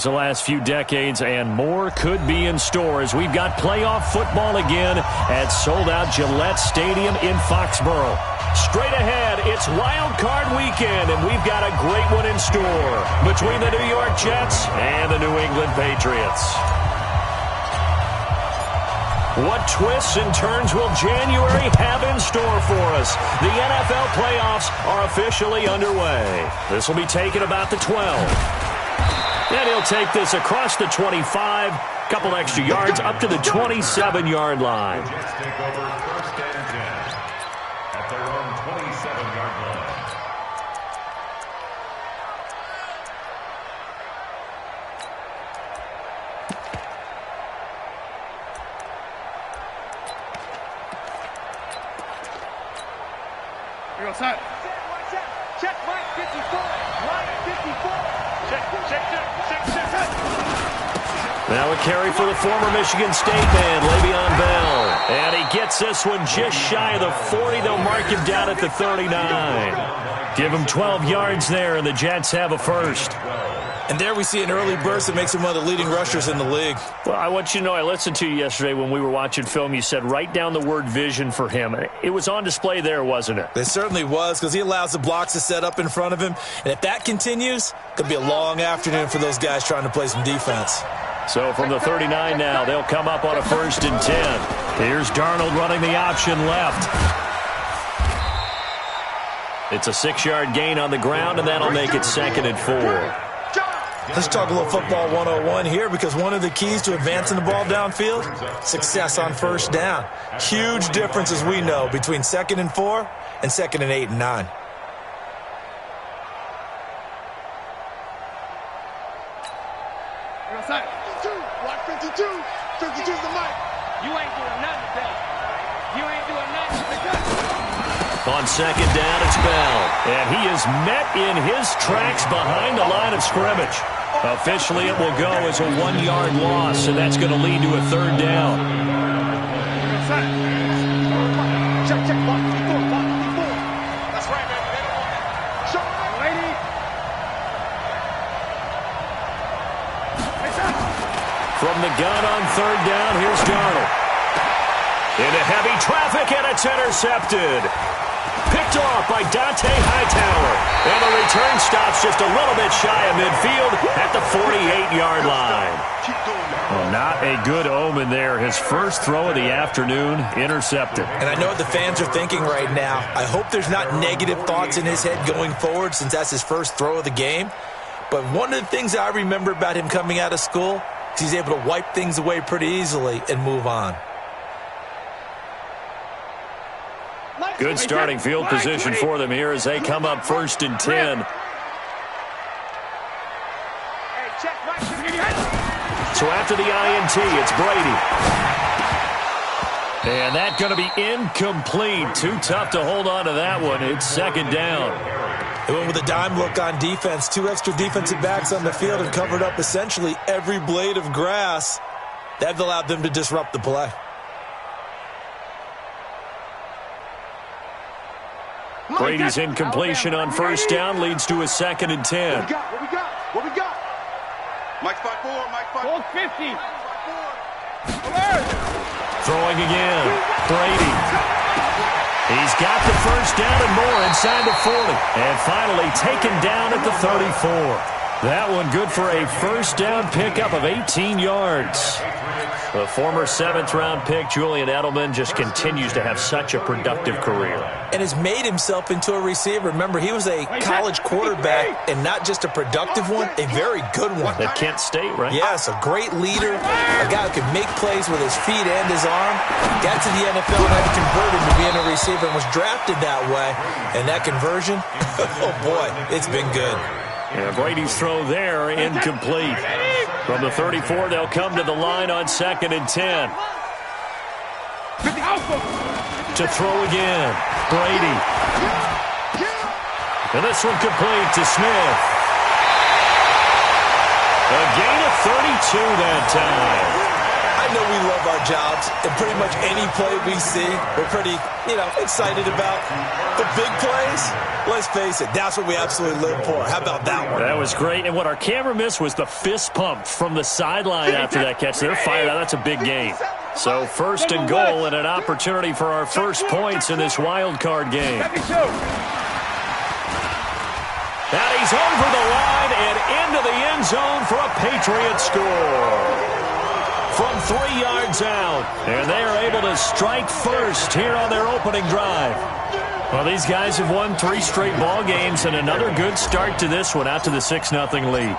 The last few decades, and more could be in store as we've got playoff football again at sold-out Gillette Stadium in Foxborough. Straight ahead, it's Wildcard weekend, and we've got a great one in store between the New York Jets and the New England Patriots. What twists and turns will January have in store for us? The NFL playoffs are officially underway. This will be taken about the 12. And he'll take this across the 25, couple extra yards up to the 27-yard line. Jets take over first and 10 at their own 27-yard line. Here we go, set. Check, Mike 54. Mike 54. Check. Now a carry for the former Michigan State man, Le'Veon Bell. And he gets this one just shy of the 40. They'll mark him down at the 39. Give him 12 yards there, and the Jets have a first. And there we see an early burst that makes him one of the leading rushers in the league. Well, I want you to know, I listened to you yesterday when we were watching film. You said write down the word vision for him. It was on display there, wasn't it? It certainly was, because he allows the blocks to set up in front of him. And if that continues, it could be a long afternoon for those guys trying to play some defense. So from the 39 now, they'll come up on a 1st and 10. Here's Darnold running the option left. It's a 6-yard gain on the ground, and that'll make it 2nd and 4. Let's talk a little football 101 here, because one of the keys to advancing the ball downfield, success on first down. Huge difference, as we know, between 2nd and 4 and 2nd and 8 and 9. Block 52. 52's the mic. You ain't doing nothing today. You ain't doing nothing today. On 2nd down, it's Bell. And he is met in his tracks behind the line of scrimmage. Officially, it will go as a 1-yard loss, and that's going to lead to a 3rd down. Check. Block 54. That's right, baby. They don't want it. Shot, lady. From the gun on 3rd down, here's Darnold. Into heavy traffic, and it's intercepted. Picked off by Dante Hightower. And the return stops just a little bit shy of midfield at the 48-yard line. Well, not a good omen there. His first throw of the afternoon, intercepted. And I know what the fans are thinking right now. I hope there's not negative thoughts in his head going forward, since that's his first throw of the game. But one of the things I remember about him coming out of school is he's able to wipe things away pretty easily and move on. Good starting field position for them here as they come up 1st and 10. So after the INT, it's Brady. And that's going to be incomplete. Too tough to hold on to that one. It's 2nd down. They went with a dime look on defense. 2 extra defensive backs on the field and covered up essentially every blade of grass. That allowed them to disrupt the play. Brady's incompletion on 1st down leads to a 2nd and 10. What we got? Mike 5-4, Mike 5-4. 50. Throwing again. Brady. He's got the 1st down and more inside the 40. And finally taken down at the 34. That one good for a 1st down pickup of 18 yards. The former 7th-round pick, Julian Edelman, just continues to have such a productive career. And has made himself into a receiver. Remember, he was a college quarterback, and not just a productive one, a very good one. At Kent State, right? Yes, a great leader, a guy who can make plays with his feet and his arm. Got to the NFL and had to convert him to being a receiver and was drafted that way. And that conversion, oh boy, it's been good. Yeah, Brady's throw there, incomplete. From the 34, they'll come to the line on 2nd and 10. To throw again, Brady. And this one complete to Smith. A gain of 32 that time. I know we love our jobs, and pretty much any play we see, we're pretty, excited about. The big plays, let's face it, that's what we absolutely live for. How about that one? That was great, and what our camera missed was the fist pump from the sideline after that catch. They're fired out. That's a big gain. So first and goal and an opportunity for our first points in this wild card game. And he's over the line and into the end zone for a Patriot score. From 3 yards out, and they are able to strike first here on their opening drive. Well, these guys have won 3 straight ball games, and another good start to this one out to the 6-0 lead.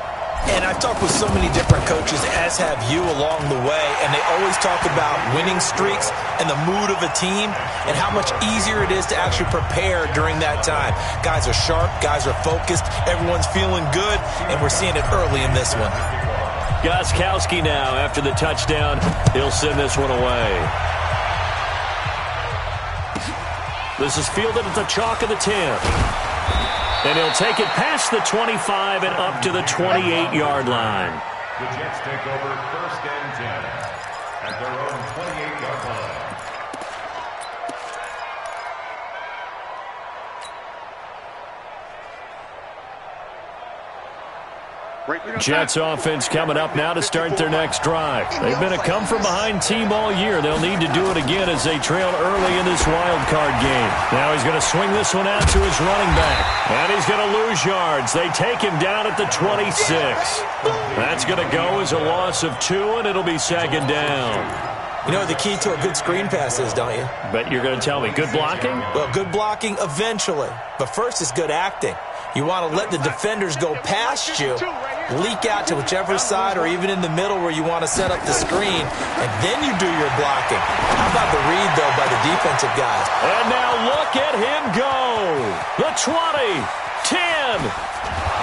And I've talked with so many different coaches, as have you, along the way, and they always talk about winning streaks and the mood of a team and how much easier it is to actually prepare during that time. Guys are sharp, guys are focused, everyone's feeling good, and we're seeing it early in this one. Gostkowski now, after the touchdown, he'll send this one away. This is fielded at the chalk of the 10. And he'll take it past the 25 and up to the 28-yard line. The Jets take over first and 10 at their own 28-yard line. Jets offense coming up now to start their next drive. They've been a come-from-behind team all year. They'll need to do it again as they trail early in this wild card game. Now he's going to swing this one out to his running back. And he's going to lose yards. They take him down at the 26. That's going to go as a loss of 2, and it'll be second down. You know what the key to a good screen pass is, don't you? Bet you're going to tell me. Good blocking? Well, good blocking eventually. But first is good acting. You want to let the defenders go past you, leak out to whichever side or even in the middle where you want to set up the screen, and then you do your blocking. How about the read, though, by the defensive guys? And now look at him go. The 20, 10,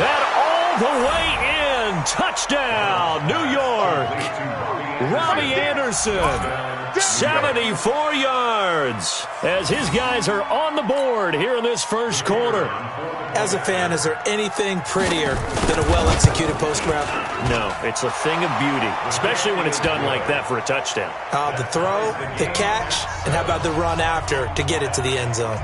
and all the way in. Touchdown, New York. Robbie Anderson. 74 yards as his guys are on the board here in this first quarter. As a fan, is there anything prettier than a well-executed post route? No, it's a thing of beauty, especially when it's done like that for a touchdown. The throw, the catch, and how about the run after to get it to the end zone?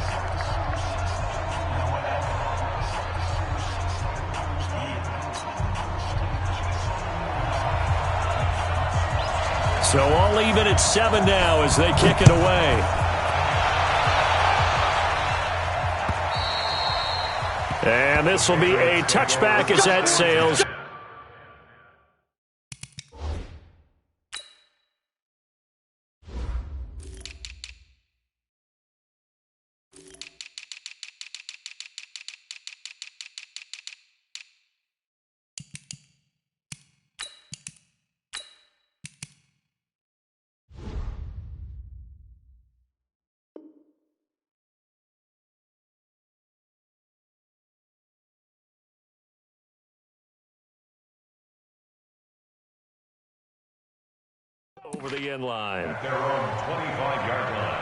So all even at 7 now as they kick it away. And this will be a touchback as that sails. Over the end line. At their own 25-yard line.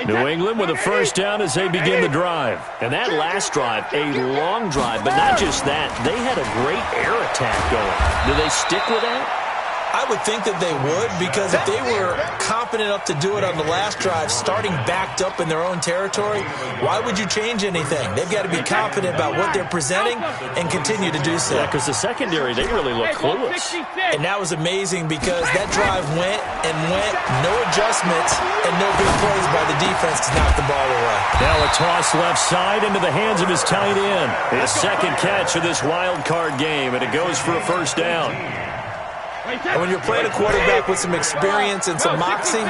New England with a first down as they begin the drive. And that last drive, a long drive, but not just that. They had a great air attack going. Do they stick with that? I would think that they would, because if they were confident enough to do it on the last drive, starting backed up in their own territory, why would you change anything? They've got to be confident about what they're presenting and continue to do so. Yeah, because the secondary, they really look clueless. And that was amazing because that drive went and went, no adjustments, and no big plays by the defense to knock the ball away. Now a toss left side into the hands of his tight end. His second catch of this wild card game, and it goes for a first down. And when you're playing a quarterback with some experience and some moxie,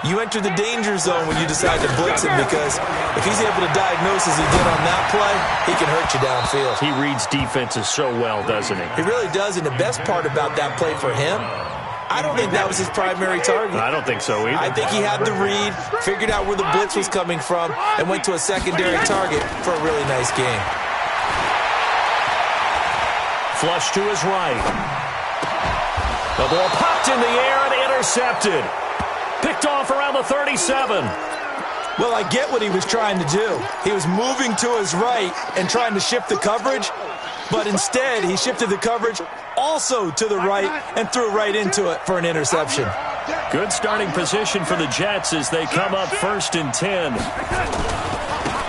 you enter the danger zone when you decide to blitz him, because if he's able to diagnose as he did on that play, he can hurt you downfield. He reads defenses so well, doesn't he? He really does, and the best part about that play for him, I don't think that was his primary target. I don't think so either. I think he had the read, figured out where the blitz was coming from, and went to a secondary target for a really nice game. Flush to his right. The ball popped in the air and intercepted. Picked off around the 37. Well, I get what he was trying to do. He was moving to his right and trying to shift the coverage, but instead he shifted the coverage also to the right and threw right into it for an interception. Good starting position for the Jets as they come up 1st and 10.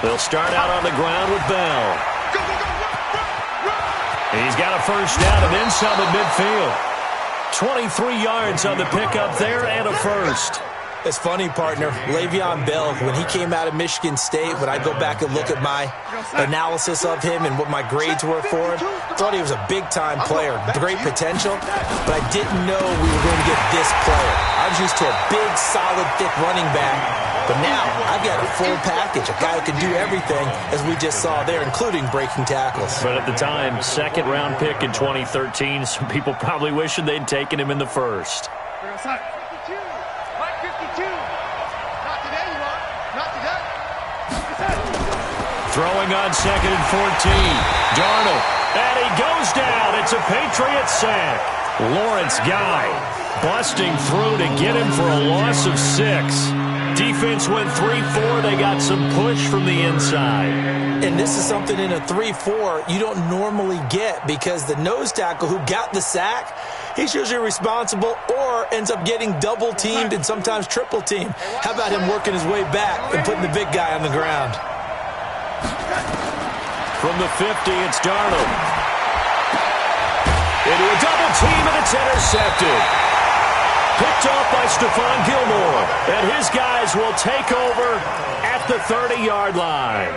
They'll start out on the ground with Bell. He's got a first down and then some at midfield. 23 yards on the pickup there and a first. It's funny, partner. Le'Veon Bell, when he came out of Michigan State, when I go back and look at my analysis of him and what my grades were for him, thought he was a big-time player, great potential, but I didn't know we were going to get this player. I was used to a big, solid, thick running back, but now I've got a full package, a guy who can do everything, as we just saw there, including breaking tackles. But at the time, second-round pick in 2013, some people probably wishing they'd taken him in the first. Throwing on 2nd and 14. Darnold. And he goes down. It's a Patriot sack. Lawrence Guy busting through to get him for a loss of 6. Defense went 3-4. They got some push from the inside. And this is something in a 3-4 you don't normally get because the nose tackle who got the sack, he's usually responsible or ends up getting double-teamed and sometimes triple-teamed. How about him working his way back and putting the big guy on the ground? From the 50, it's Darnold. Into a double team, and it's intercepted. Picked off by Stephon Gilmore. And his guys will take over at the 30-yard line.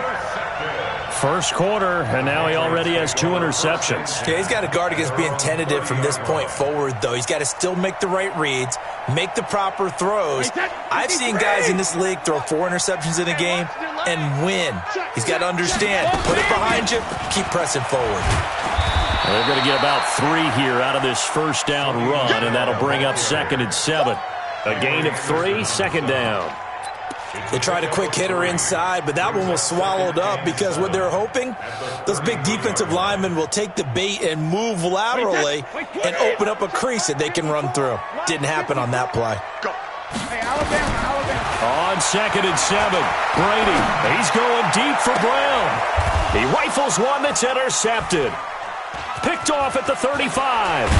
First quarter, and now he already has 2 interceptions. Okay, he's got to guard against being tentative from this point forward, though. He's got to still make the right reads, make the proper throws. I've seen guys in this league throw 4 interceptions in a game and win. He's got to understand, put it behind you, keep pressing forward. They're going to get about 3 here out of this first down run, and that'll bring up 2nd and 7. A gain of 3, 2nd down. They tried a quick hitter inside, but that one was swallowed up because what they're hoping, those big defensive linemen will take the bait and move laterally and open up a crease that they can run through. Didn't happen on that play. On 2nd and 7, Brady. He's going deep for Brown. He rifles one that's intercepted. Picked off at the 35.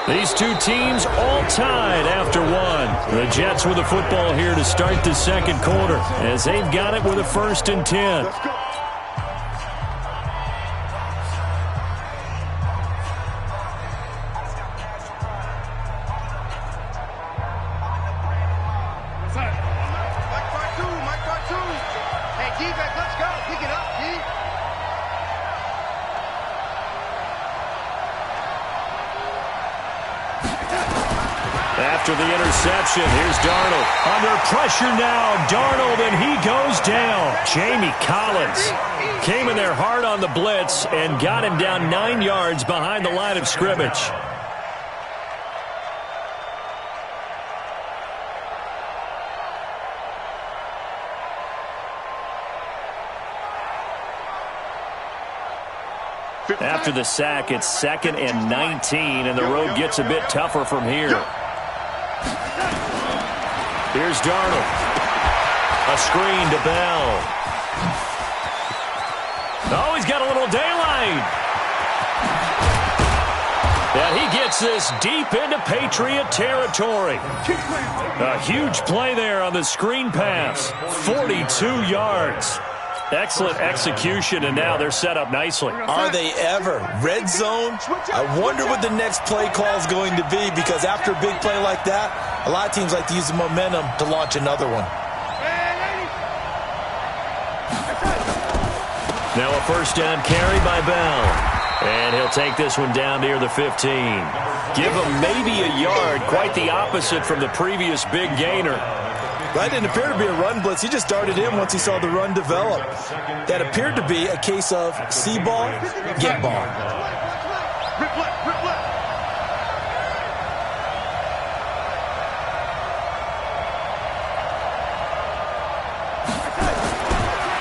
These two teams all tied after 1. The Jets with the football here to start the second quarter as they've got it with a 1st and 10. After the interception, here's Darnold. Under pressure now, Darnold, and he goes down. Jamie Collins came in there hard on the blitz and got him down 9 yards behind the line of scrimmage. After the sack, it's 2nd and 19, and the road gets a bit tougher from here. Here's Darnold. A screen to Bell. Oh, he's got a little daylight. And he gets this deep into Patriot territory. A huge play there on the screen pass. 42 yards. Excellent execution, and now they're set up nicely. Are they ever? Red zone? I wonder what the next play call is going to be, because after a big play like that, a lot of teams like to use the momentum to launch another one. Now a first down carry by Bell. And he'll take this one down near the 15. Give him maybe a yard, quite the opposite from the previous big gainer. That didn't appear to be a run blitz. He just darted in once he saw the run develop. That appeared to be a case of see ball, get ball.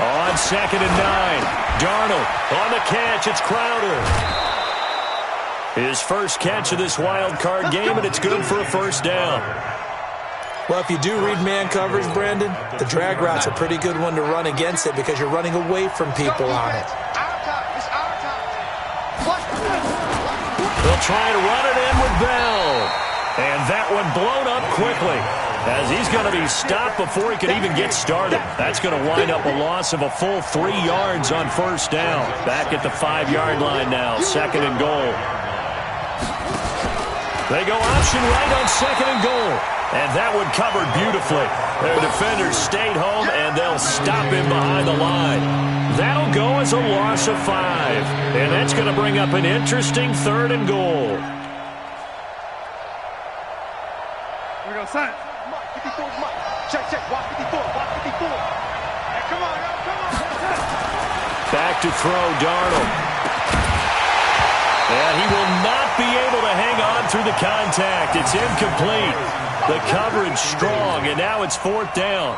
On 2nd and 9. Darnold on the catch. It's Crowder. His first catch of this wild card game, and it's good for a first down. Well, if you do read man coverage, Brandon, the drag route's a pretty good one to run against it because you're running away from people on it. They'll try to run it in with Bell. And that one blown up quickly as he's going to be stopped before he could even get started. That's going to wind up a loss of a full 3 yards on first down. Back at the 5-yard line now, 2nd and goal. They go option right on 2nd and goal. And that one covered beautifully. Their defenders stayed home, and they'll stop him behind the line. That'll go as a loss of 5. And that's going to bring up an interesting 3rd and goal. Here we go, son. 54, check, walk 54, walk 54. Hey, come on, yo, come on. Back to throw, Darnold. And he will not be able to hang on through the contact. It's incomplete. The coverage strong, and now it's 4th down.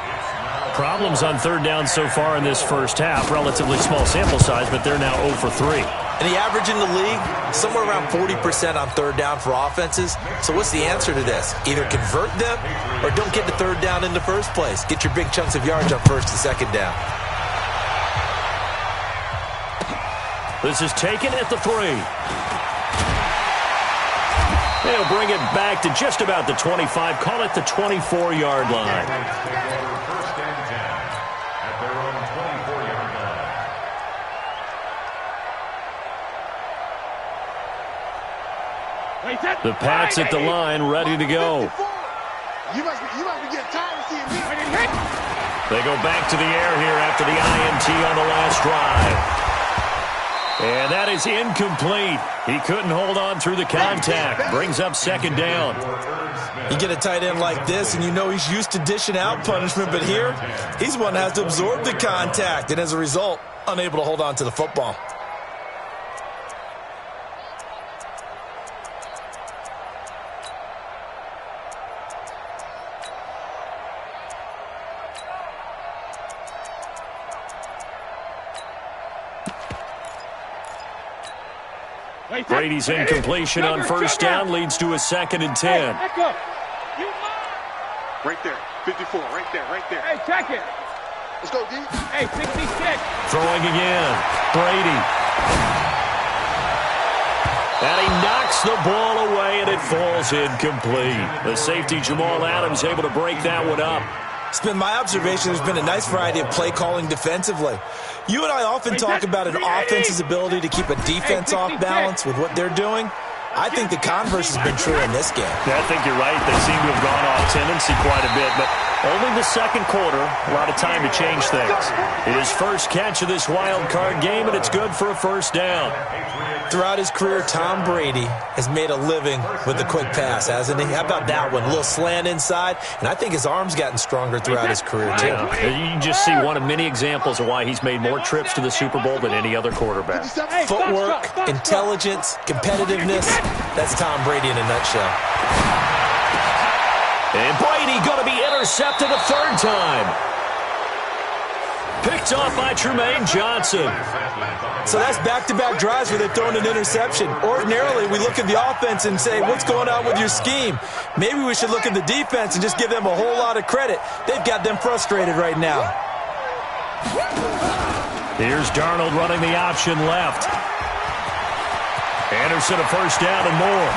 Problems on 3rd down so far in this first half. Relatively small sample size, but they're now 0 for 3. And the average in the league, somewhere around 40% on 3rd down for offenses. So what's the answer to this? Either convert them or don't get to 3rd down in the first place. Get your big chunks of yards on 1st and 2nd down. This is taken at the 3. They'll bring it back to just about the 25. Call it the 24-yard line. First and 10 at their own 24-yard line. The Pats at the line, ready to go. You must be getting tired of seeing me. They go back to the air here after the INT on the last drive. And that is incomplete. He couldn't hold on through the contact. Brings up 2nd down. You get a tight end like this, and you know he's used to dishing out punishment, but here, he's one that has to absorb the contact, and as a result, unable to hold on to the football. Brady's incompletion on 1st down leads to a 2nd and 10. Right there, 54, right there. Hey, check it. Let's go, D. Hey, 66. Throwing again. Brady. And he knocks the ball away, and it falls incomplete. The safety, Jamal Adams, able to break that one up. It's been my observation there's been a nice variety of play calling defensively. You and I often talk about an offense's ability to keep a defense off balance with what they're doing. I think the converse has been true in this game. Yeah, I think you're right. They seem to have gone off tendency quite a bit, but only the 2nd quarter, a lot of time to change things. His first catch of this wild card game, and it's good for a 1st down. Throughout his career, Tom Brady has made a living with the quick pass, hasn't he? How about that one? A little slant inside, and I think his arm's gotten stronger throughout his career, too. Yeah. You can just see one of many examples of why he's made more trips to the Super Bowl than any other quarterback. Footwork, intelligence, competitiveness, that's Tom Brady in a nutshell. And Brady going to be intercepted a 3rd time. Picked off by Tremaine Johnson. So that's back-to-back drives where they've thrown an interception. Ordinarily, we look at the offense and say, what's going on with your scheme? Maybe we should look at the defense and just give them a whole lot of credit. They've got them frustrated right now. Here's Darnold running the option left. Anderson a 1st down and more.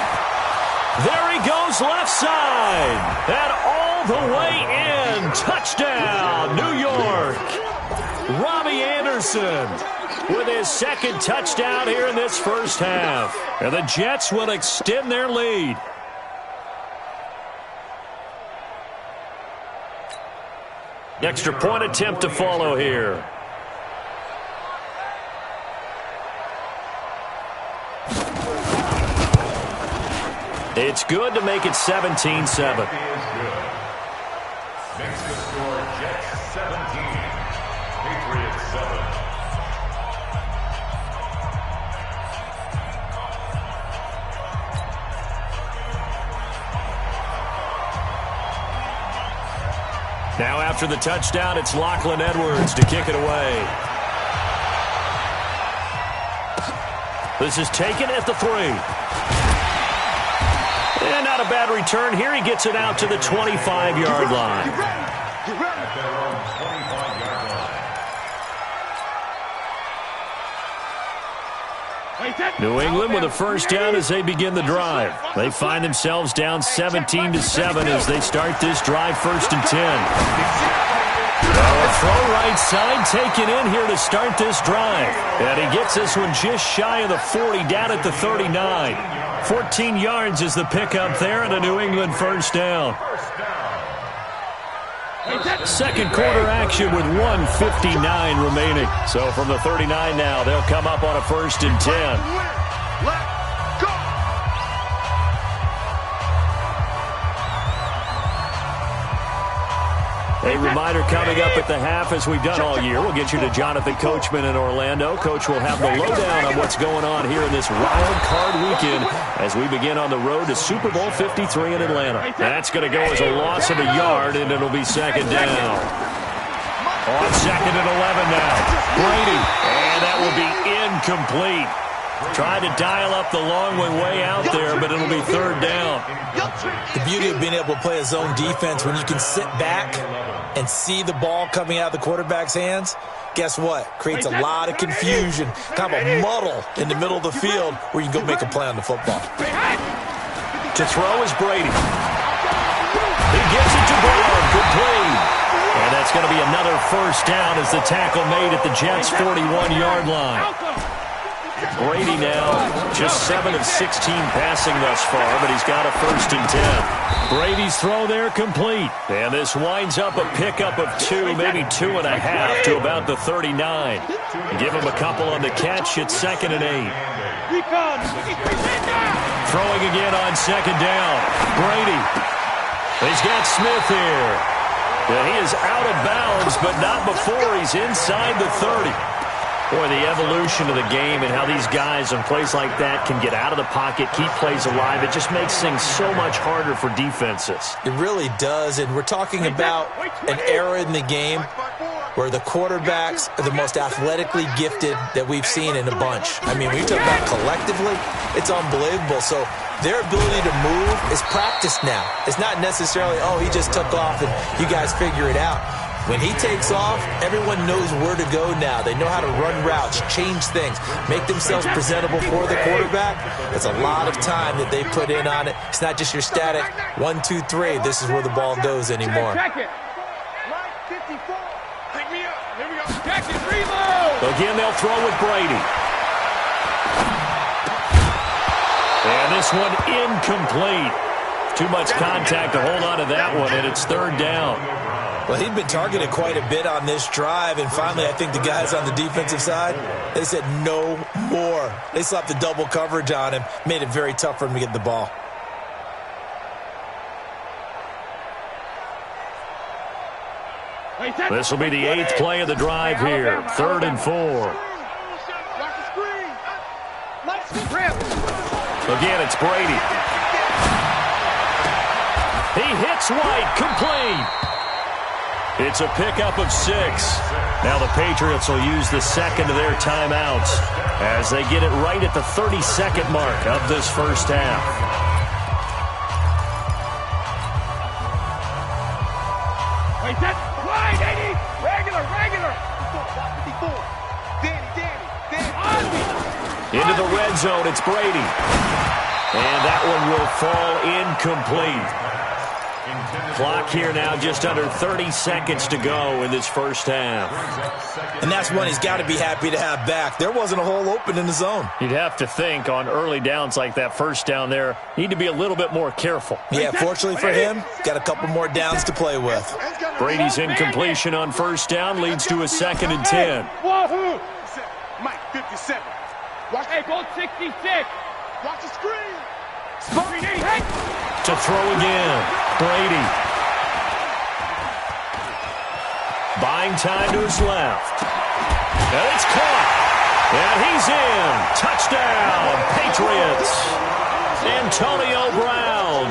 There he goes left side. And all the way in. Touchdown, New York. Robbie Anderson with his 2nd touchdown here in this first half. And the Jets will extend their lead. Extra point attempt to follow here. It's good to make it 17-7. Makes the score Jets 17, Patriots 7. Now after the touchdown, it's Lachlan Edwards to kick it away. This is taken at the 3. And not Not a bad return here. He gets it out to the 25-yard line. New England with a first down as they begin the drive. They find themselves down 17-7 as they start this drive, 1st and 10. A throw right side taken in here to start this drive. And he gets this one just shy of the 40, down at the 39. 14 yards is the pickup there and a New England first down. Second quarter action with 1:59 remaining. So from the 39 now, they'll come up on a 1st and 10. A reminder coming up at the half, as we've done all year. We'll get you to Jonathan Coachman in Orlando. Coach will have the lowdown on what's going on here in this wild card weekend as we begin on the road to Super Bowl 53 in Atlanta. That's going to go as a loss of a yard, and it'll be 2nd down. On 2nd and 11 now. Brady, and that will be incomplete. Tried to dial up the long way out there, but it'll be 3rd down. The beauty of being able to play a zone defense when you can sit back and see the ball coming out of the quarterback's hands, guess what? Creates a lot of confusion, kind of a muddle in the middle of the field where you can go make a play on the football. To throw is Brady. He gives it to Brown. Good play. And that's going to be another first down as the tackle made at the Jets' 41-yard line. Brady now just 7 of 16 passing thus far, but he's got a 1st and 10. Brady's throw there complete. And this winds up a pickup of 2, maybe 2.5 to about the 39. Give him a couple on the catch. It's 2nd and 8. Throwing again on 2nd down. Brady. He's got Smith here. And he is out of bounds, but not before he's inside the 30. Boy, the evolution of the game and how these guys in plays like that can get out of the pocket, keep plays alive, it just makes things so much harder for defenses. It really does, and we're talking about an era in the game where the quarterbacks are the most athletically gifted that we've seen in a bunch. I mean, when you talk about collectively, it's unbelievable. So their ability to move is practiced now. It's not necessarily, oh, he just took off and you guys figure it out. When he takes off, everyone knows where to go now. They know how to run routes, change things, make themselves presentable for the quarterback. It's a lot of time that they put in on it. It's not just your static 1, 2, 3. This is where the ball goes anymore. Again, they'll throw with Brady. And this one incomplete. Too much contact to hold on to that one, and it's 3rd down. Well, he'd been targeted quite a bit on this drive, and finally I think the guys on the defensive side, they said no more. They slapped the double coverage on him, made it very tough for him to get the ball. This will be the 8th play of the drive here. 3rd and 4. Again, it's Brady. He hits White, complete. It's a pickup of 6. Now the Patriots will use the 2nd of their timeouts as they get it right at the 32nd mark of this first half. Wait, that's wide, 80. Regular. Danny. Into the red zone, it's Brady. And that one will fall incomplete. Clock here now, just under 30 seconds to go in this first half. And that's one he's got to be happy to have back. There wasn't a hole open in the zone. You'd have to think on early downs like that first down there, need to be a little bit more careful. Yeah, fortunately for him, got a couple more downs to play with. Brady's incompletion on first down leads to a 2nd and 10. Wahoo! Mike, 57. Hey, go 66. Watch the screen. To throw again, Brady. Buying time to his left. And it's caught. And he's in. Touchdown, Patriots. Antonio Brown.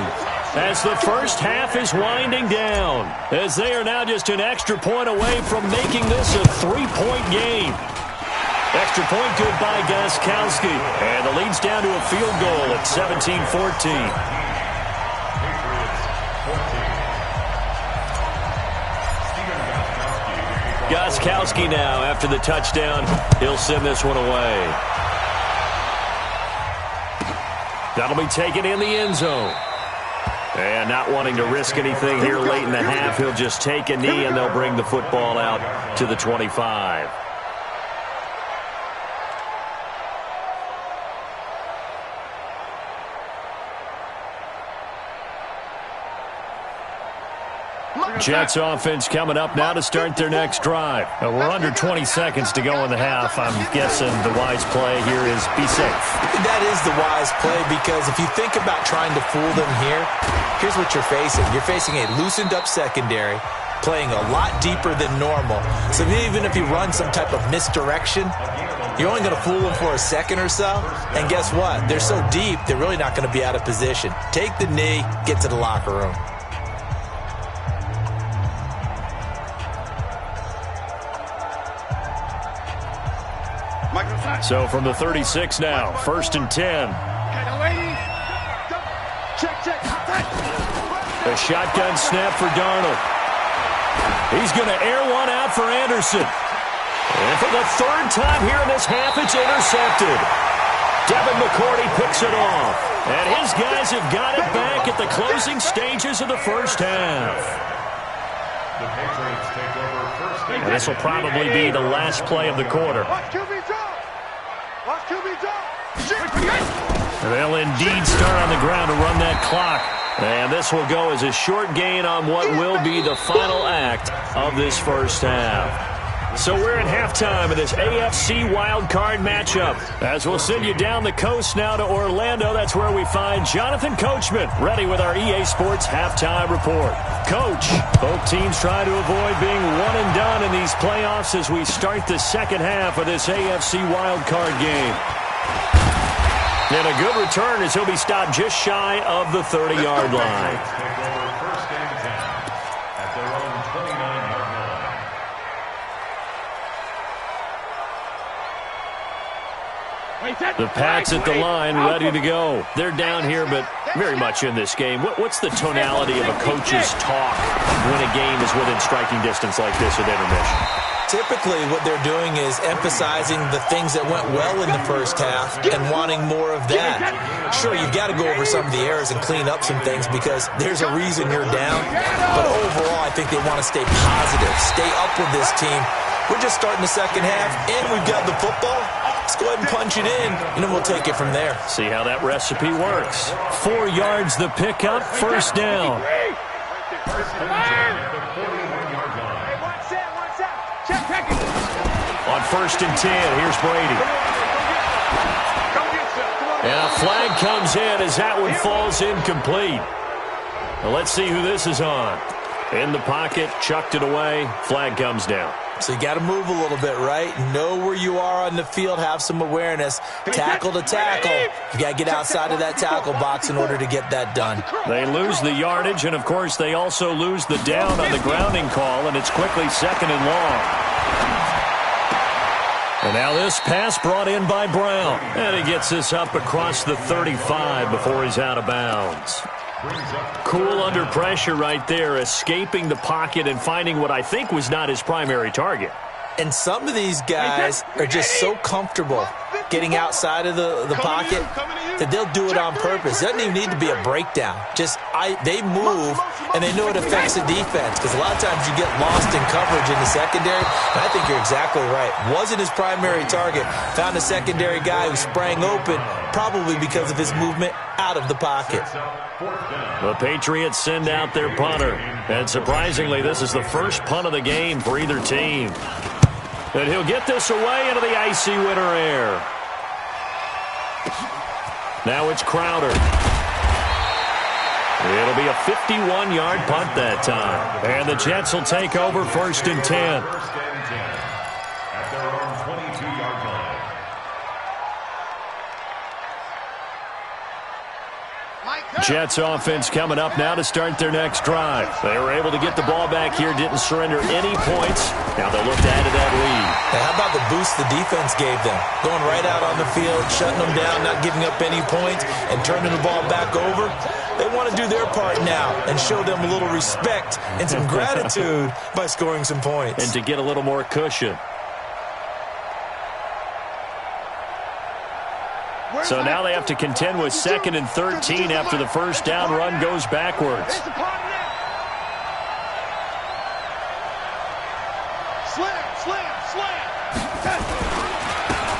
As the first half is winding down. As they are now just an extra point away from making this a 3-point game. Extra point good by Gostkowski. And the lead's down to a field goal at 17-14. Gostkowski now, after the touchdown, he'll send this one away. That'll be taken in the end zone. And not wanting to risk anything here late in the half, he'll just take a knee, and they'll bring the football out to the 25. Jets offense coming up now to start their next drive. We're under 20 seconds to go in the half. I'm guessing the wise play here is be safe. That is the wise play, because if you think about trying to fool them here, here's what you're facing. You're facing a loosened up secondary, playing a lot deeper than normal. So even if you run some type of misdirection, you're only going to fool them for a second or so. And guess what? They're so deep, they're really not going to be out of position. Take the knee, get to the locker room. So from the 36 now, 1st and 10. A shotgun snap for Darnold. He's going to air one out for Anderson. And for the 3rd time here in this half, it's intercepted. Devin McCourty picks it off. And his guys have got it back at the closing stages of the first half. The Patriots take over first and And this will probably be the last play of the quarter. They'll indeed start on the ground to run that clock. And this will go as a short gain on what will be the final act of this first half. So we're at halftime of this AFC Wildcard matchup. As we'll send you down the coast now to Orlando, that's where we find Jonathan Coachman, ready with our EA Sports halftime report. Coach, both teams try to avoid being one and done in these playoffs as we start the second half of this AFC Wildcard game. And a good return as he'll be stopped just shy of the 30-yard line. take over first and 10 at their own 29-yard line. The Pats at the line, ready to go. They're down here, but very much in this game. What's the tonality of a coach's talk when a game is within striking distance like this at intermission? Typically, what they're doing is emphasizing the things that went well in the first half and wanting more of that. Sure, you've got to go over some of the errors and clean up some things because there's a reason you're down. But overall, I think they want to stay positive, stay up with this team. We're just starting the second half, and we've got the football. Let's go ahead and punch it in, and then we'll take it from there. See how that recipe works. 4 yards the pickup, first down. First and 10 at the 41-yard line. On 1st and 10, here's Brady. And a flag comes in as that one falls incomplete. Now let's see who this is on. In the pocket, chucked it away, flag comes down. So you got to move a little bit, right? Know where you are on the field, have some awareness. Tackle to tackle. You got to get outside of that tackle box in order to get that done. They lose the yardage, and of course they also lose the down on the grounding call, and it's quickly 2nd and long. And now this pass brought in by Brown. And he gets this up across the 35 before he's out of bounds. Cool under pressure right there, escaping the pocket and finding what I think was not his primary target. And some of these guys are just so comfortable getting outside of the pocket that they'll do it on purpose. It doesn't even need to be a breakdown. They move, and they know it affects the defense because a lot of times you get lost in coverage in the secondary, and I think you're exactly right. Wasn't his primary target. Found a secondary guy who sprang open, probably because of his movement out of the pocket. The Patriots send out their punter, and surprisingly, this is the first punt of the game for either team. And he'll get this away into the icy winter air. Now it's Crowder. It'll be a 51-yard punt that time. And the Jets will take over 1st and 10. First and 10 at their own 22-yard line. Mike, Jets offense coming up now to start their next drive. They were able to get the ball back here, didn't surrender any points. Now they'll look to add to that lead. Now, how about the boost the defense gave them? Going right out on the field, shutting them down, not giving up any points, and turning the ball back over. They want to do their part now and show them a little respect and some gratitude by scoring some points. And to get a little more cushion. So now they have to contend with 2nd and 13 after the first down run goes backwards.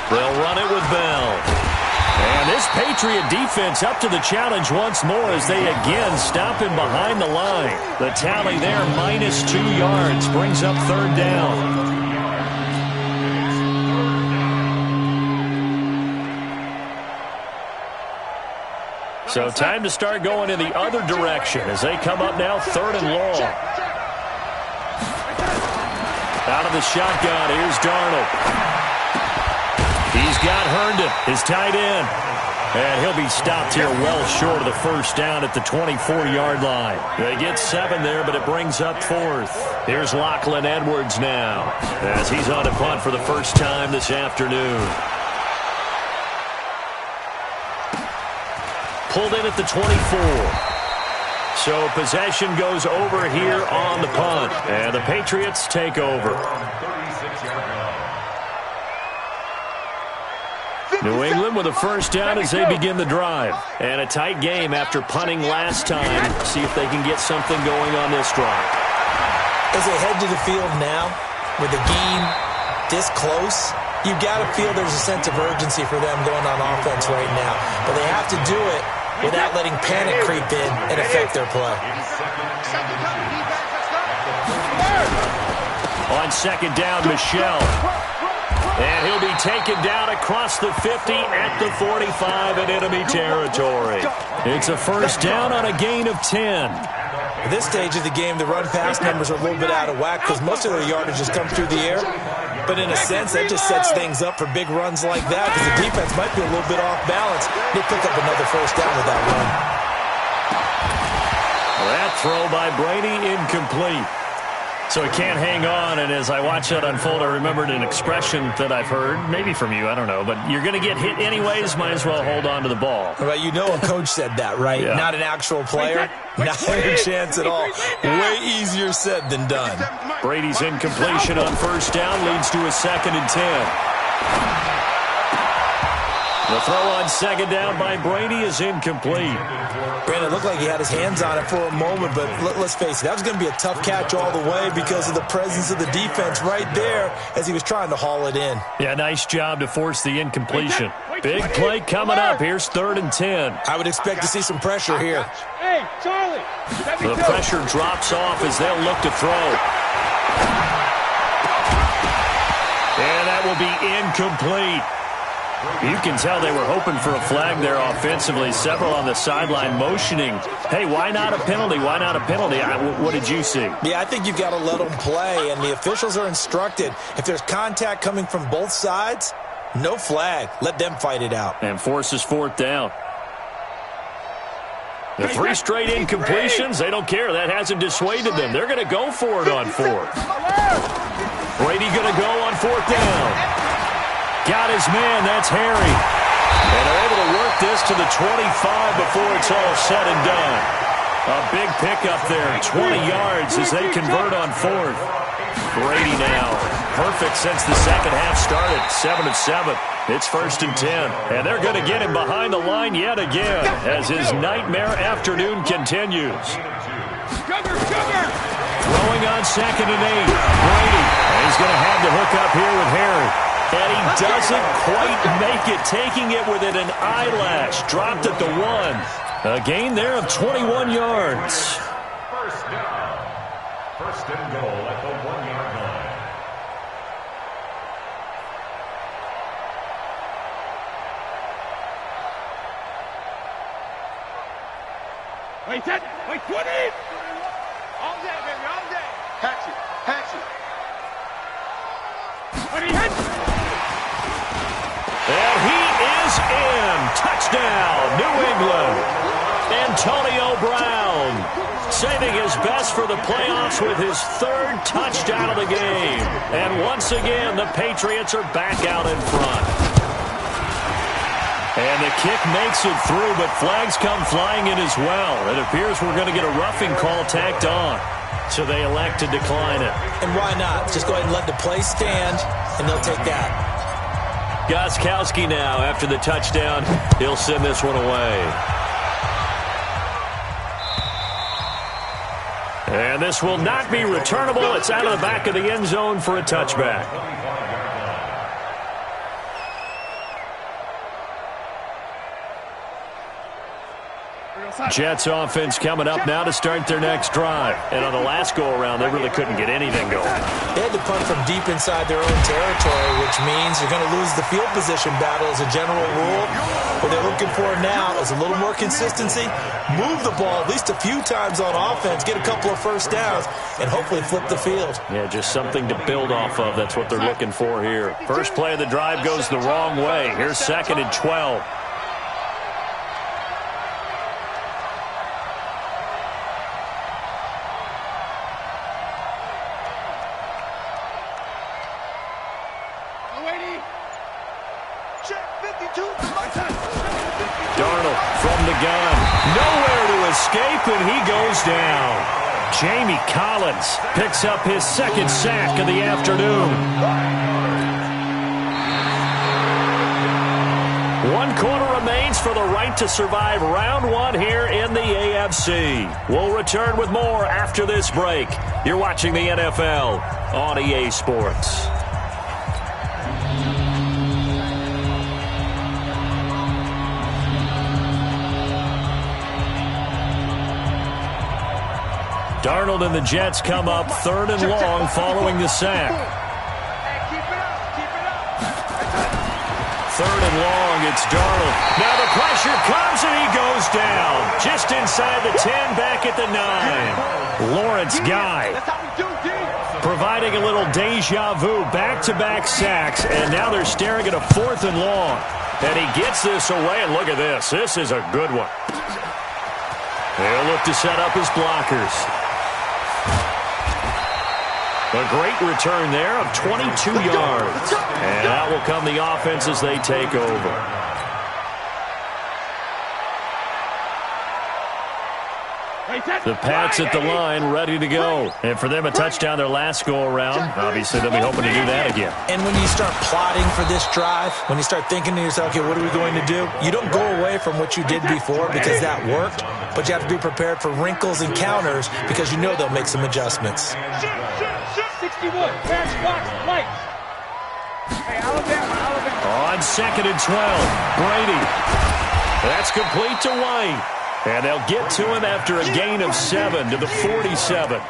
They'll run it with Bell. And this Patriot defense up to the challenge once more as they again stop him behind the line. The tally there, -2 yards, brings up 3rd down. So time to start going in the other direction as they come up now 3rd and long. Out of the shotgun, here's Darnold. He's got Herndon, his tight end. And he'll be stopped here well short of the first down at the 24-yard line. They get 7 there, but it brings up 4th. Here's Lachlan Edwards now as he's on to punt for the first time this afternoon. Pulled in at the 24. So possession goes over here on the punt. And the Patriots take over. New England with a first down as they begin the drive. And a tight game after punting last time. See if they can get something going on this drive. As they head to the field now, with the game this close, you've got to feel there's a sense of urgency for them going on offense right now. But they have to do it without letting panic creep in and affect their play. On 2nd down, Michel. And he'll be taken down across the 50 at the 45 in enemy territory. It's a first down on a gain of 10. At this stage of the game, the run-pass numbers are a little bit out of whack because most of their yardage has come through the air. But in a sense, that just sets things up for big runs like that because the defense might be a little bit off balance. They pick up another first down with that run. That throw by Brady incomplete. So he can't hang on, and as I watch that unfold, I remembered an expression that I've heard, maybe from you, I don't know, but you're going to get hit anyways, might as well hold on to the ball. Well, you know a coach said that, right? Yeah. Not an actual player. Not a chance at all. Way easier said than done. Brady's incompletion on first down leads to a 2nd and 10. The throw on 2nd down by Brady is incomplete. Brandon, it looked like he had his hands on it for a moment, but let's face it, that was going to be a tough catch all the way because of the presence of the defense right there as he was trying to haul it in. Yeah, nice job to force the incompletion. Big play coming up. Here's 3rd and 10. I would expect to see some pressure here. Hey, Charlie. The pressure drops off as they'll look to throw. And that will be incomplete. You can tell they were hoping for a flag there offensively. Several on the sideline motioning. Hey, why not a penalty? Why not a penalty? What did you see? Yeah, I think you've got to let them play, and the officials are instructed. If there's contact coming from both sides, no flag. Let them fight it out. And forces 4th down. The 3 straight incompletions, they don't care. That hasn't dissuaded them. They're going to go for it on 4th. Brady going to go on 4th down. Got his man, that's Harry. And they're able to work this to the 25 before it's all said and done. A big pickup there, 20 yards as they convert on 4th. Brady now, perfect since the second half started, 7 of 7. It's 1st and 10, and they're going to get him behind the line yet again as his nightmare afternoon continues. Throwing on 2nd and 8, Brady. And he's going to have the hook up here with Harry. And he doesn't quite make it, taking it within an eyelash. Dropped at the 1. A gain there of 21 yards. First down. 1st and goal at the 1-yard line. Wait, 20. All day, baby, all day. Hatch it. 20 hit. And he is in. Touchdown, New England. Antonio Brown, saving his best for the playoffs with his third touchdown of the game. And once again, the Patriots are back out in front. And the kick makes it through, but flags come flying in as well. It appears we're going to get a roughing call tacked on. So they elect to decline it. And why not? Just go ahead and let the play stand, and they'll take that. Gostkowski now, after the touchdown, he'll send this one away. And this will not be returnable. It's out of the back of the end zone for a touchback. Jets offense coming up now to start their next drive. And on the last go-around, they really couldn't get anything going. They had to punt from deep inside their own territory, which means you're going to lose the field position battle as a general rule. What they're looking for now is a little more consistency, move the ball at least a few times on offense, get a couple of first downs, and hopefully flip the field. Yeah, just something to build off of. That's what they're looking for here. First play of the drive goes the wrong way. Here's 2nd and 12. Darnold from the gun. Nowhere to escape, and he goes down. Jamie Collins picks up his 2nd sack of the afternoon. 1 quarter remains for the right to survive round 1 here in the AFC. We'll return with more after this break. You're watching the NFL on EA Sports. Darnold and the Jets come up 3rd and long following the sack. 3rd and long, it's Darnold. Now the pressure comes and he goes down. Just inside the 10, back at the 9. Lawrence Guy providing a little deja vu, back-to-back sacks, and now they're staring at a 4th and long. And he gets this away, and look at this. This is a good one. They'll look to set up his blockers. A great return there of 22 yards. And out will come the offense as they take over. The Pats at the line, ready to go. And for them, a touchdown their last go-around. Obviously, they'll be hoping to do that again. And when you start plotting for this drive, when you start thinking to yourself, okay, what are we going to do? You don't go away from what you did before because that worked, but you have to be prepared for wrinkles and counters because you know they'll make some adjustments. 61, pass, watch, lights. Hey, Alabama. On 2nd and 12, Brady. That's complete to White. And they'll get to him after a gain of 7 to the 47.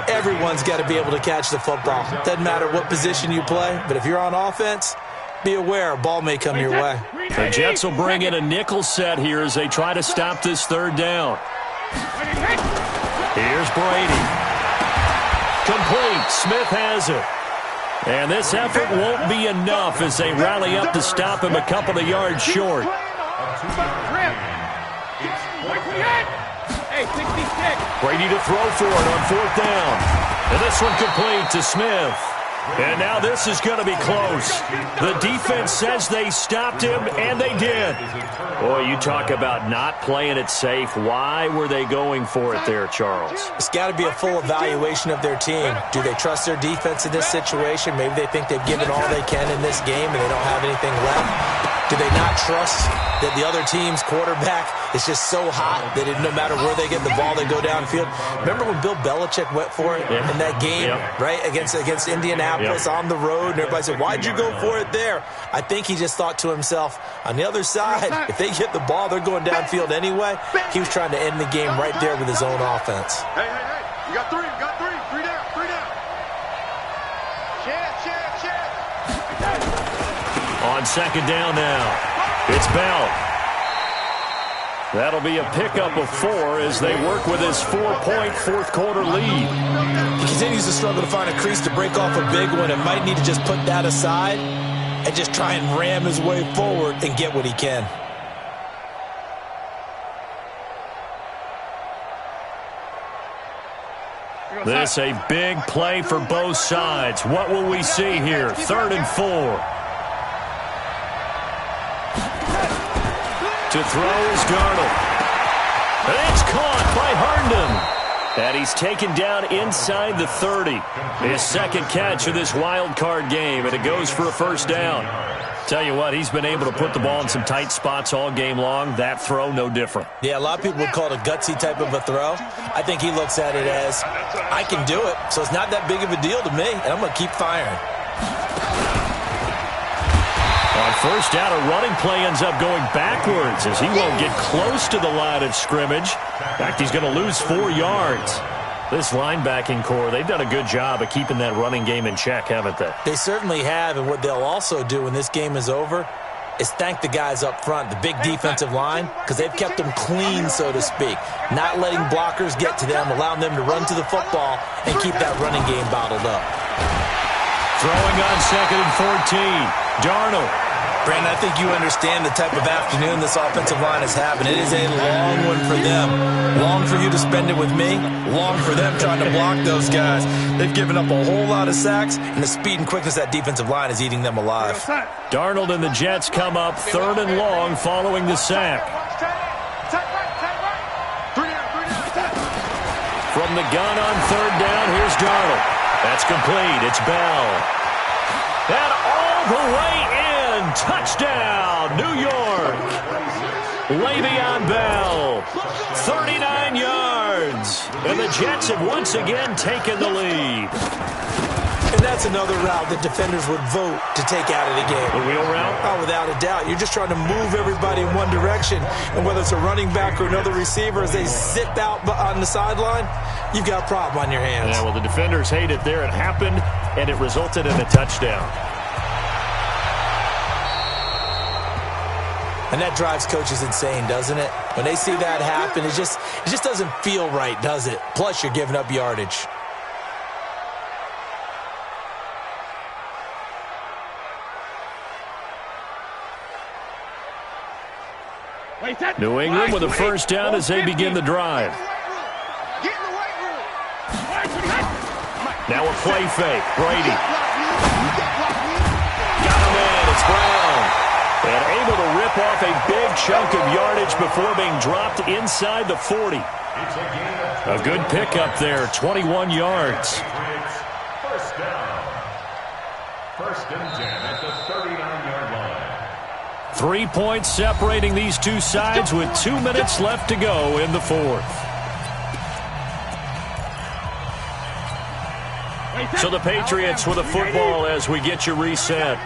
Everyone's got to be able to catch the football. Doesn't matter what position you play, but if you're on offense, be aware a ball may come your way. The Jets will bring in a nickel set here as they try to stop this 3rd down. Here's Brady. Complete. Smith has it. And this effort won't be enough as they rally up to stop him a couple of yards short. Brady to throw for it on 4th down. And this one complete to Smith. And now this is going to be close. The defense says they stopped him, and they did. Boy, you talk about not playing it safe. Why were they going for it there, Charles? It's got to be a full evaluation of their team. Do they trust their defense in this situation? Maybe they think they've given all they can in this game and they don't have anything left. Do they not trust that the other team's quarterback is just so hot that no matter where they get the ball, they go downfield? Remember when Bill Belichick went for it in that game, right, against Indianapolis on the road, and everybody said, why'd you go for it there? I think he just thought to himself, on the other side, if they get the ball, they're going downfield anyway. He was trying to end the game right there with his own offense. Hey, you got 3, three down. Chance. On 2nd down now, it's Bell. That'll be a pickup of 4 as they work with his 4-point 4th quarter lead. He continues to struggle to find a crease to break off a big one and might need to just put that aside and just try and ram his way forward and get what he can. This a big play for both sides. What will we see here? 3rd and 4. To throw is Darnold. And it's caught by Herndon. And he's taken down inside the 30. His second catch of this wild card game, and it goes for a first down. Tell you what, he's been able to put the ball in some tight spots all game long. That throw, no different. Yeah, a lot of people would call it a gutsy type of a throw. I think he looks at it as, I can do it, so it's not that big of a deal to me, and I'm going to keep firing. On first down, a running play ends up going backwards as he won't get close to the line of scrimmage. In fact, he's going to lose 4 yards. This linebacking core, they've done a good job of keeping that running game in check, haven't they? They certainly have, and what they'll also do when this game is over is thank the guys up front, the big defensive line, because they've kept them clean, so to speak. Not letting blockers get to them, allowing them to run to the football and keep that running game bottled up. Throwing on 2nd and 14. Darnold. Brandon, I think you understand the type of afternoon this offensive line is having. It is a long one for them. Long for you to spend it with me. Long for them trying to block those guys. They've given up a whole lot of sacks, and the speed and quickness of that defensive line is eating them alive. Darnold and the Jets come up 3rd and long following the sack. From the gun on 3rd down, here's Darnold. That's complete. It's Bell. And all the way in. Touchdown, New York. Le'Veon Bell, 39 yards. And the Jets have once again taken the lead. And that's another route that defenders would vote to take out of the game. The wheel route? Oh, without a doubt. You're just trying to move everybody in one direction. And whether it's a running back or another receiver, as they sit out on the sideline, you've got a problem on your hands. Yeah, well, the defenders hate it there. It happened, and it resulted in a touchdown. And that drives coaches insane, doesn't it? When they see that happen, it just doesn't feel right, does it? Plus, you're giving up yardage. New England with a first down as they begin the drive. Now a play fake. Brady. Got him in. It's Brown. And able to rip off a big chunk of yardage before being dropped inside the 40. A good pickup there, 21 yards. First down. 1st and 10 at the 39-yard line. 3 points separating these two sides with 2 minutes left to go in the 4th. So the Patriots with a football as we get you reset.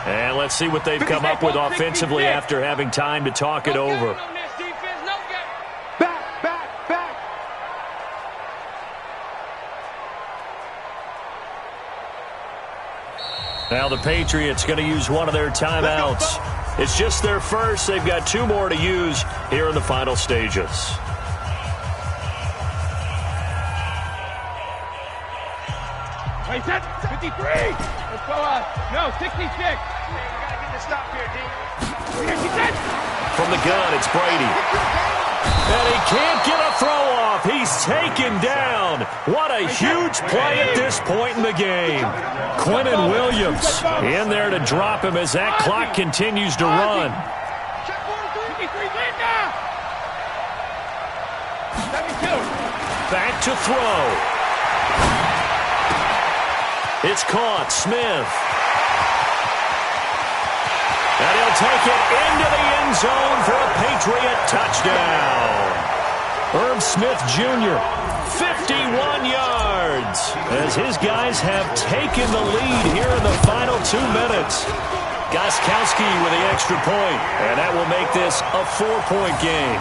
And let's see what they've come up with offensively after having time to talk it over. Back. Now the Patriots going to use one of their timeouts. It's just their first. They've got 2 more to use here in the final stages. Wait, that's 53. Let's go up. No, 66. We gotta get the stop here, D. From the gun, it's Brady. And he can't get a throw off. He's taken down. What a huge play at this point in the game. Quinnen Williams in there to drop him as that clock continues to run. Back to throw. It's caught. Smith. And he'll take it into the end zone for a Patriot touchdown. Irv Smith Jr., 51 yards, as his guys have taken the lead here in the final 2 minutes. Gostkowski with the extra point, and that will make this a 4-point game.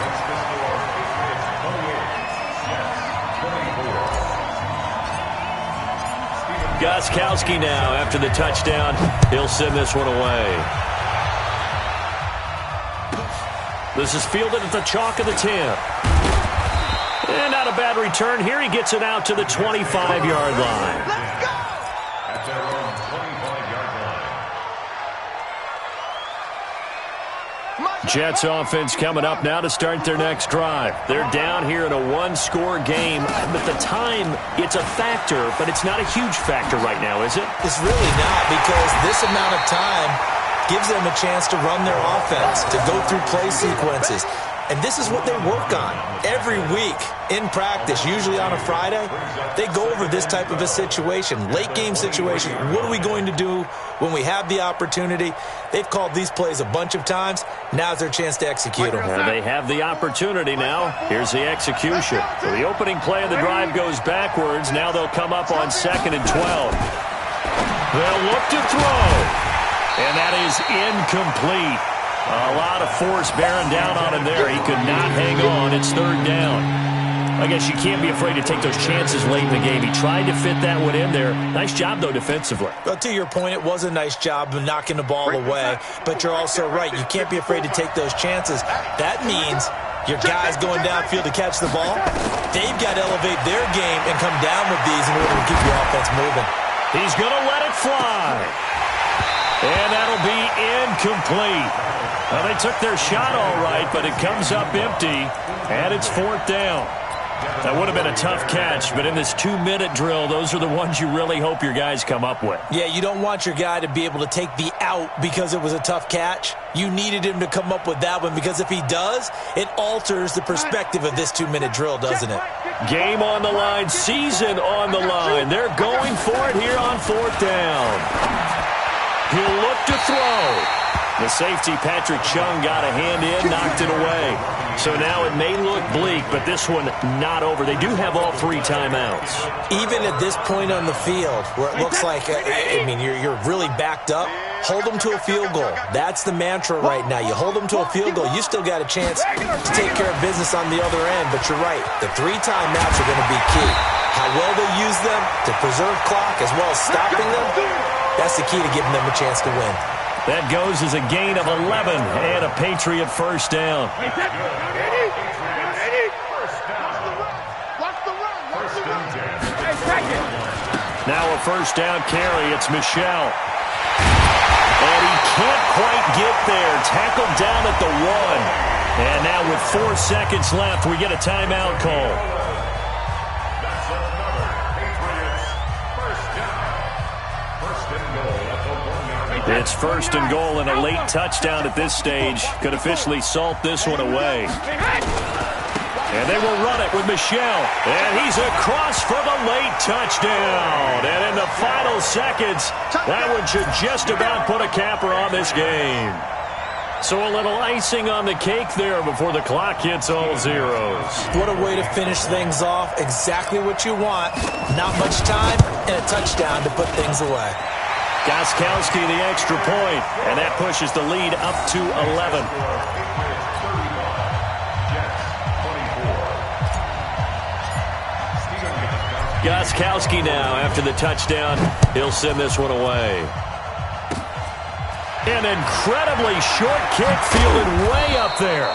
Gostkowski now, after the touchdown, he'll send this one away. This is fielded at the chalk of the 10. And not a bad return here. He gets it out to the 25-yard line. Let's go! At their own 25-yard line. Jets offense coming up now to start their next drive. They're down here in a one-score game. But the time, it's a factor, but it's not a huge factor right now, is it? It's really not, because this amount of time gives them a chance to run their offense, to go through play sequences. And this is what they work on every week in practice, usually on a Friday. They go over this type of a situation, late-game situation. What are we going to do when we have the opportunity? They've called these plays a bunch of times. Now's their chance to execute them. They have the opportunity now. Here's the execution. So the opening play of the drive goes backwards. Now they'll come up on 2nd and 12. They'll look to throw. And that is incomplete. A lot of force bearing down on him there. He could not hang on. It's 3rd down. I guess you can't be afraid to take those chances late in the game. He tried to fit that one in there. Nice job, though, defensively. Well, to your point, it was a nice job of knocking the ball away. But you're also right. You can't be afraid to take those chances. That means your guys going downfield to catch the ball, they've got to elevate their game and come down with these in order to keep your offense moving. He's going to let it fly. And that'll be incomplete. Well, they took their shot all right, but it comes up empty, and it's 4th down. That would have been a tough catch, but in this 2-minute drill, those are the ones you really hope your guys come up with. Yeah, you don't want your guy to be able to take the out because it was a tough catch. You needed him to come up with that one, because if he does, it alters the perspective of this 2-minute drill, doesn't it? Game on the line, season on the line. They're going for it here on 4th down. He'll look to throw. The safety, Patrick Chung, got a hand in, knocked it away. So now it may look bleak, but this one not over. They do have all 3 timeouts. Even at this point on the field, where it looks like, you're really backed up, hold them to a field goal. That's the mantra right now. You hold them to a field goal, you still got a chance to take care of business on the other end. But you're right, the 3 timeouts are going to be key. How well they use them to preserve clock as well as stopping them, that's the key to giving them a chance to win. That goes as a gain of 11 and a Patriot 1st down. Now a 1st down carry. It's Michel. And he can't quite get there. Tackled down at the 1. And now with 4 seconds left, we get a timeout call. It's 1st and goal, and a late touchdown at this stage could officially salt this one away. And they will run it with Michel. And he's across for the late touchdown. And in the final seconds, that one should just about put a capper on this game. So a little icing on the cake there before the clock hits all zeros. What a way to finish things off. Exactly what you want. Not much time and a touchdown to put things away. Gostkowski the extra point, and that pushes the lead up to 11. Gostkowski now after the touchdown. He'll send this one away. An incredibly short kick fielded way up there.